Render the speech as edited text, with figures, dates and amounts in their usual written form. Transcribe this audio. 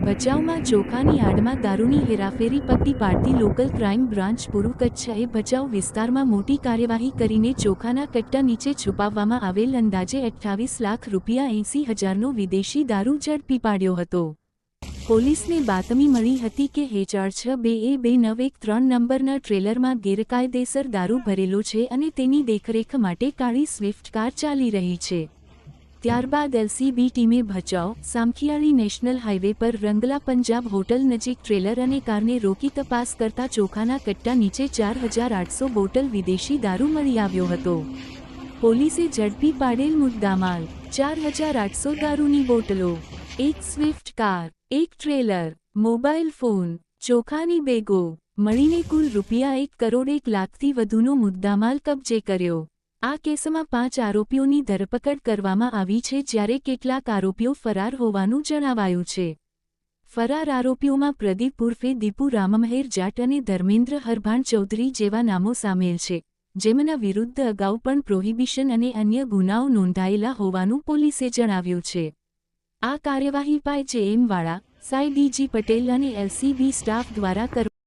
ભચાઉમાં ચોખાની આડમાં દારૂની હેરાફેરી પકડી પાડતી લોકલ ક્રાઇમ બ્રાન્ચ પૂર્વ કચ્છએ ભચાઉ વિસ્તારમાં મોટી કાર્યવાહી કરીને ચોખાના કટ્ટા નીચે છુપાવવામાં આવેલ અંદાજે 28 લાખ રૂપિયા 80,000નો વિદેશી દારૂ ઝડપી પાડ્યો હતો। પોલીસને બાતમી મળી હતી કે H822913 નંબરના ટ્રેલરમાં ગેરકાયદેસર દારૂ ભરેલો છે અને તેની દેખરેખ માટે કાળી સ્વિફ્ટ કાર ચાલી રહી છે। ત્યારબાદ LCB ટીમે ભચાઉ સામખિયાળી નેશનલ હાઈવે પર રંગલા પંજાબ હોટલ નજીક ટ્રેલર અને કારને રોકી તપાસ કરતા ચોખાના કટ્ટા નીચે 4800 બોટલ વિદેશી દારૂ મળી આવ્યો હતો। પોલીસે ઝડપી પાડેલ મુદ્દામાલ 4800 દારૂની બોટલો, એક સ્વિફ્ટ કાર, એક ટ્રેલર, મોબાઈલ ફોન, ચોખાની બેગો મળીને કુલ રૂપિયા 1 કરોડ 1 લાખથી વધુનો મુદ્દામાલ કબજે કર્યો। આ કેસમાં 5 આરોપીઓની ધરપકડ કરવામાં આવી છે જ્યારે કેટલાક આરોપીઓ ફરાર હોવાનું જણાવાયું છે। ફરાર આરોપીઓમાં પ્રદીપ ઉર્ફે દીપુ રામમહેર જાટ અને ધર્મેન્દ્ર હરભાણ ચૌધરી જેવા નામો સામેલ છે, જેમના વિરુદ્ધ અગાઉ પણ પ્રોહિબિશન અને અન્ય ગુનાઓ નોંધાયેલા હોવાનું પોલીસે જણાવ્યું છે। આ કાર્યવાહી પાય JM વાળા, સાઈ DG પટેલ અને LCB સ્ટાફ દ્વારા કરવામાં